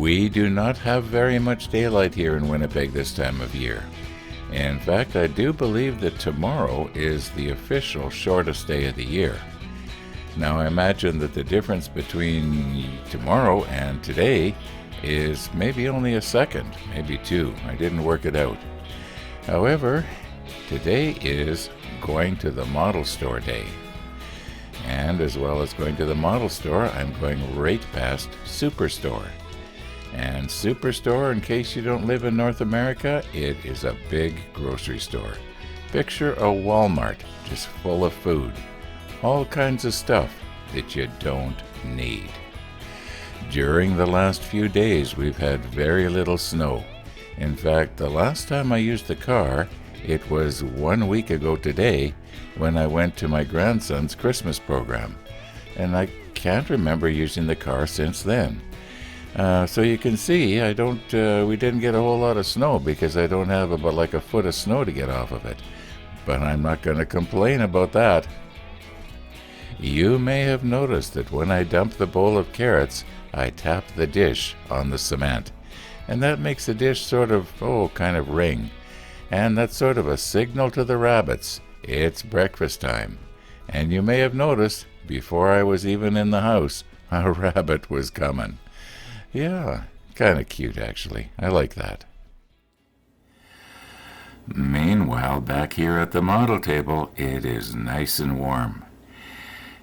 We do not have very much daylight here in Winnipeg this time of year. In fact, I do believe that tomorrow is the official shortest day of the year. Now, I imagine that the difference between tomorrow and today is maybe only a second, maybe two. I didn't work it out. However, today is going to the model store day. And as well as going to the model store, I'm going right past Superstore. And Superstore, in case you don't live in North America, it is a big grocery store. Picture a Walmart, just full of food. All kinds of stuff that you don't need. During the last few days, we've had very little snow. In fact, the last time I used the car, it was 1 week ago today when I went to my grandson's Christmas program. And I can't remember using the car since then. So you can see we didn't get a whole lot of snow because I don't have about like a foot of snow to get off of it. But I'm not going to complain about that. You may have noticed that when I dump the bowl of carrots, I tap the dish on the cement. And that makes the dish sort of ring. And that's sort of a signal to the rabbits. It's breakfast time. And you may have noticed, before I was even in the house, a rabbit was coming. Yeah, kind of cute actually. I like that. Meanwhile, back here at the model table, it is nice and warm.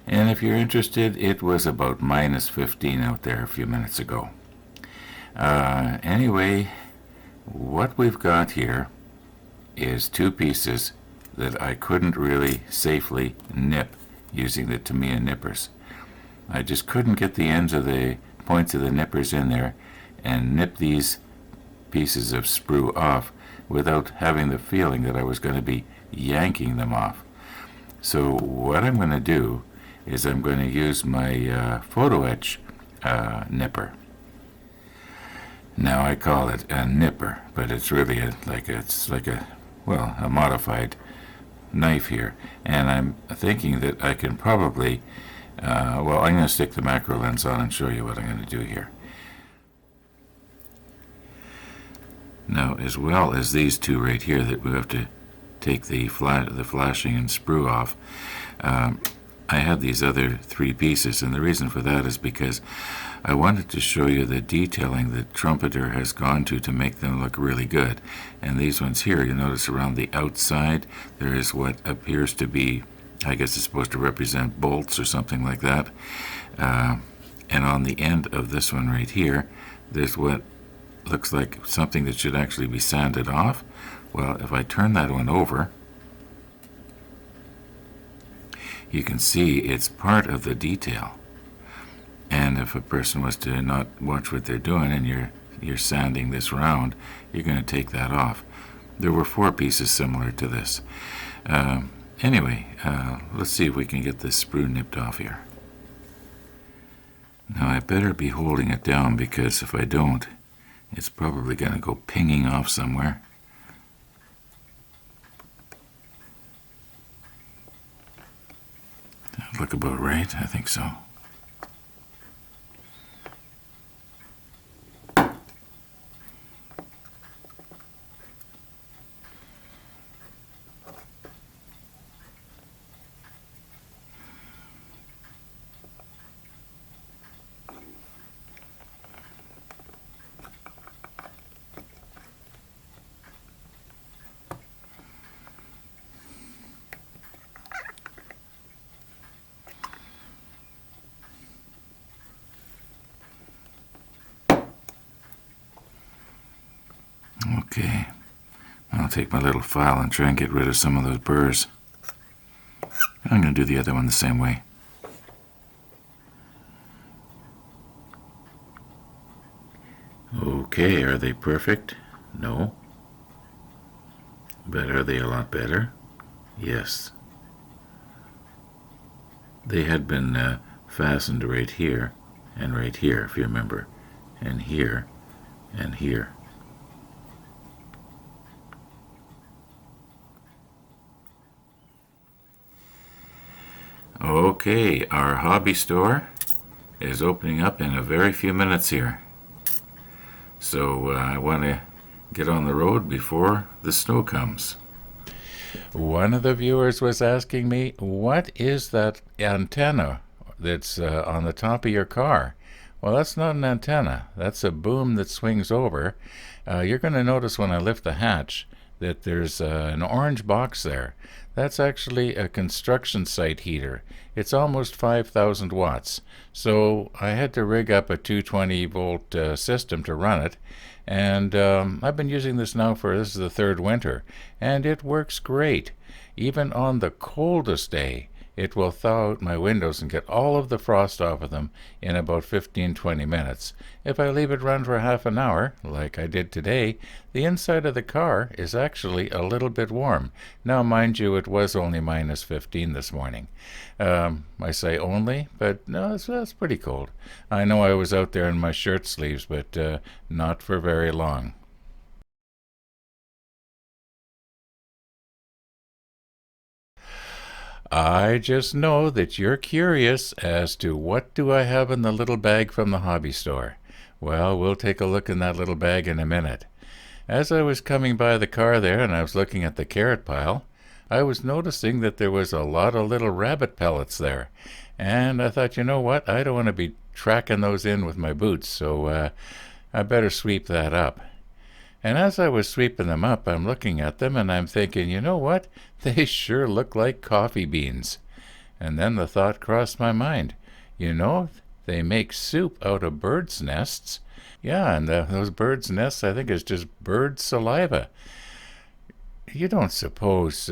And if you're interested, it was about -15 out there a few minutes ago. Anyway, what we've got here is two pieces that I couldn't really safely nip using the Tamiya nippers. I just couldn't get the ends of the points of the nippers in there and nip these pieces of sprue off without having the feeling that I was going to be yanking them off. So what I'm going to do is I'm going to use my photo etch nipper. Now I call it a nipper, but it's really a modified knife here, and I'm thinking that I can probably I'm going to stick the macro lens on and show you what I'm going to do here. Now, as well as these two right here that we have to take the flashing and sprue off, I have these other three pieces, and the reason for that is because I wanted to show you the detailing that Trumpeter has gone to make them look really good. And these ones here, you notice around the outside, there is what appears to be, I guess it's supposed to represent bolts or something like that. And on the end of this one right here, there's what looks like something that should actually be sanded off. Well, if I turn that one over, you can see it's part of the detail. And if a person was to not watch what they're doing and you're sanding this round, you're going to take that off. There were four pieces similar to this. Anyway, let's see if we can get this sprue nipped off here. Now I better be holding it down because if I don't, it's probably going to go pinging off somewhere. That look about right, I think so. Okay, I'll take my little file and try and get rid of some of those burrs. I'm going to do the other one the same way. Okay, are they perfect? No. But are they a lot better? Yes. They had been fastened right here, and right here, if you remember, and here, and here. Okay, our hobby store is opening up in a very few minutes here. So I want to get on the road before the snow comes. One of the viewers was asking me, what is that antenna that's on the top of your car? Well, that's not an antenna. That's a boom that swings over. You're going to notice when I lift the hatch that there's an orange box there. That's actually a construction site heater. It's almost 5,000 watts. So I had to rig up a 220 volt system to run it. And I've been using this now this is the third winter, and it works great. Even on the coldest day, it will thaw out my windows and get all of the frost off of them in about 15-20 minutes. If I leave it run for half an hour, like I did today, the inside of the car is actually a little bit warm. Now, mind you, it was only minus 15 this morning. I say only, but no, that's pretty cold. I know I was out there in my shirt sleeves, but not for very long. I just know that you're curious as to what do I have in the little bag from the hobby store. Well, we'll take a look in that little bag in a minute. As I was coming by the car there and I was looking at the carrot pile, I was noticing that there was a lot of little rabbit pellets there. And I thought, you know what, I don't want to be tracking those in with my boots, so I better sweep that up. And as I was sweeping them up, I'm looking at them and I'm thinking, you know what? They sure look like coffee beans. And then the thought crossed my mind. You know, they make soup out of birds' nests. Yeah, and those birds' nests, I think, is just bird saliva. You don't suppose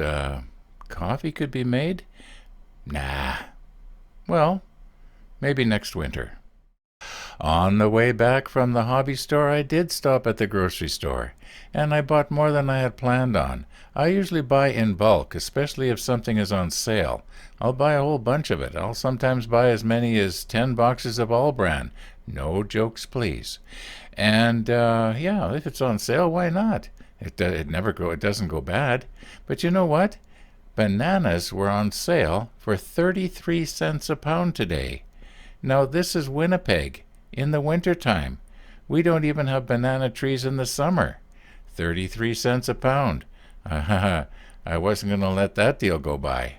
coffee could be made? Nah. Well, maybe next winter. On the way back from the hobby store, I did stop at the grocery store, and I bought more than I had planned on. I usually buy in bulk, especially if something is on sale. I'll buy a whole bunch of it. I'll sometimes buy as many as 10 boxes of all brand. No jokes, please. And yeah, if it's on sale, why not? It doesn't go bad. But you know what? Bananas were on sale for 33 cents a pound today. Now this is Winnipeg. In the winter time. We don't even have banana trees in the summer. 33 cents a pound. I wasn't going to let that deal go by.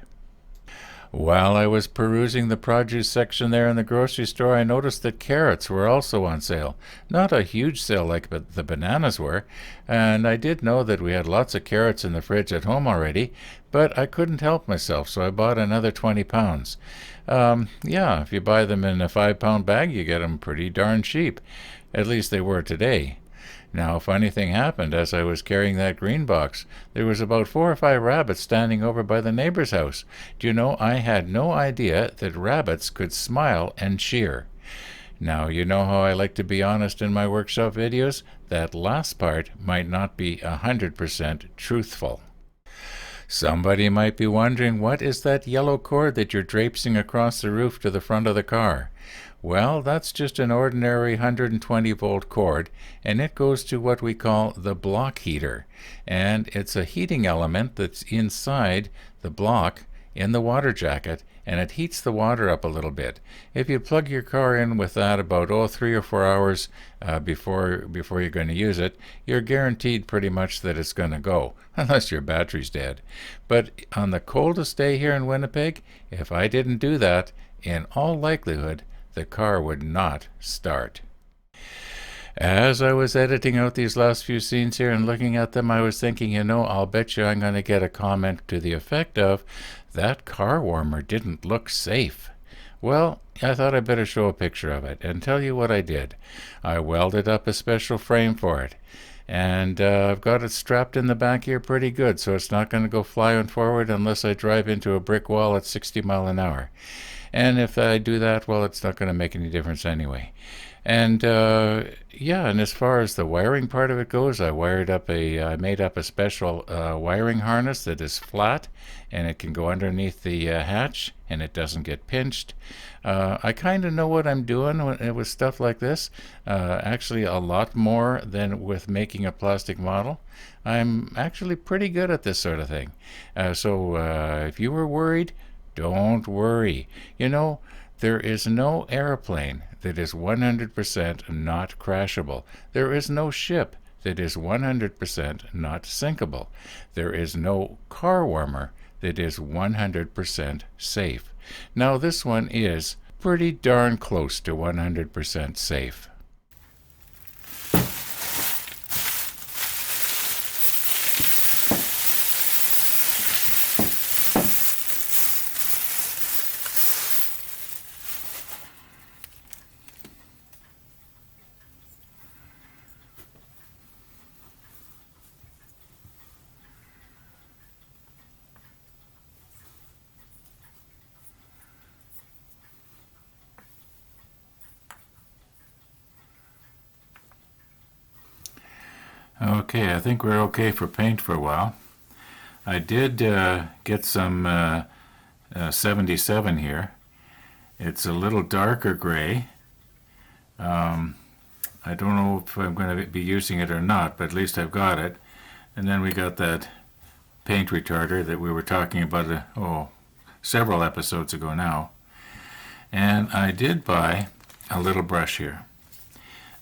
While I was perusing the produce section there in the grocery store, I noticed that carrots were also on sale. Not a huge sale like the bananas were, and I did know that we had lots of carrots in the fridge at home already, but I couldn't help myself, so I bought another 20 pounds. Yeah, if you buy them in a 5-pound bag, you get them pretty darn cheap. At least they were today. Now, a funny thing happened as I was carrying that green box. There was about 4 or 5 rabbits standing over by the neighbor's house. Do you know, I had no idea that rabbits could smile and cheer. Now, you know how I like to be honest in my workshop videos? That last part might not be 100% truthful. Somebody might be wondering, what is that yellow cord that you're draping across the roof to the front of the car? Well, that's just an ordinary 120 volt cord, and it goes to what we call the block heater. And it's a heating element that's inside the block in the water jacket, and it heats the water up a little bit. If you plug your car in with that about 3 or 4 hours before you're going to use it, you're guaranteed pretty much that it's going to go, unless your battery's dead. But on the coldest day here in Winnipeg, if I didn't do that, in all likelihood, the car would not start. As I was editing out these last few scenes here and looking at them, I was thinking, you know, I'll bet you I'm going to get a comment to the effect of, that car warmer didn't look safe. Well, I thought I'd better show a picture of it and tell you what I did. I welded up a special frame for it, and I've got it strapped in the back here pretty good, so it's not going to go flying forward unless I drive into a brick wall at 60 miles an hour. And if I do that, well, it's not going to make any difference anyway. And yeah, and as far as the wiring part of it goes, I made up a special wiring harness that is flat, and it can go underneath the hatch, and it doesn't get pinched. I kind of know what I'm doing with stuff like this, actually a lot more than with making a plastic model. I'm actually pretty good at this sort of thing. So if you were worried, don't worry. You know, There is no airplane that is 100% not crashable. There is no ship that is 100% not sinkable. There is no car warmer that is 100% safe. Now, this one is pretty darn close to 100% safe. Okay, I think we're okay for paint for a while. I did get some 77 here. It's a little darker gray. I don't know if I'm going to be using it or not, but at least I've got it. And then we got that paint retarder that we were talking about several episodes ago now. And I did buy a little brush here.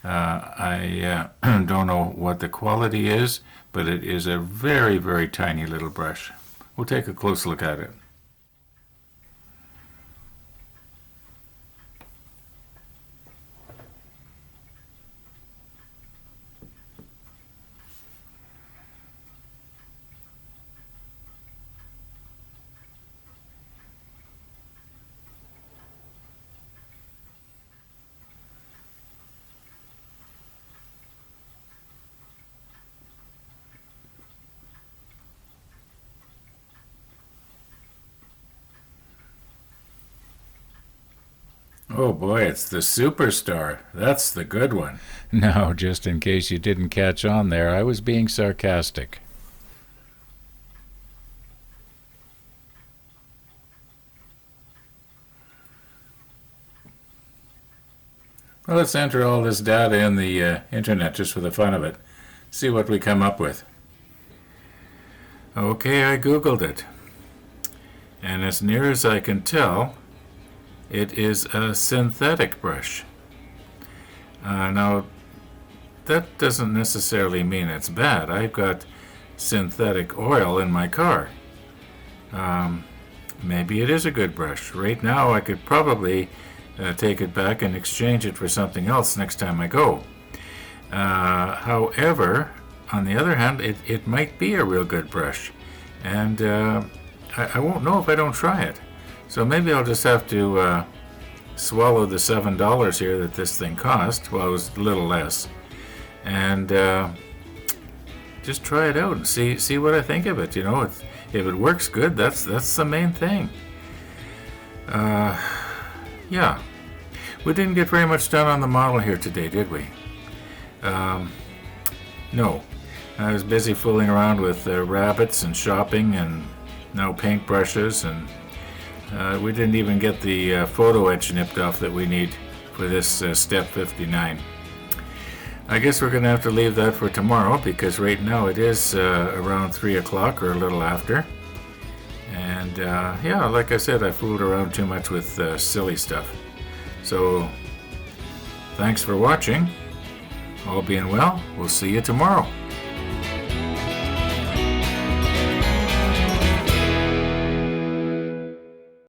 I don't know what the quality is, but it is a very, very tiny little brush. We'll take a close look at it. Oh boy, it's the Superstar. That's the good one. No, just in case you didn't catch on there, I was being sarcastic. Well, let's enter all this data in the internet just for the fun of it. See what we come up with. Okay, I Googled it. And as near as I can tell, it is a synthetic brush. Now, that doesn't necessarily mean it's bad. I've got synthetic oil in my car. Maybe it is a good brush. Right now, I could probably take it back and exchange it for something else next time I go. However, on the other hand, it might be a real good brush. And I won't know if I don't try it. So maybe I'll just have to swallow the $7 here that this thing cost. Well, it was a little less. And just try it out and see what I think of it. You know, if it works good, that's the main thing. Yeah. We didn't get very much done on the model here today, did we? No. I was busy fooling around with rabbits and shopping and now paintbrushes, and we didn't even get the photo etch nipped off that we need for this step 59. I guess we're going to have to leave that for tomorrow, because right now it is around 3 o'clock or a little after. And yeah, like I said, I fooled around too much with silly stuff. So thanks for watching. All being well, we'll see you tomorrow.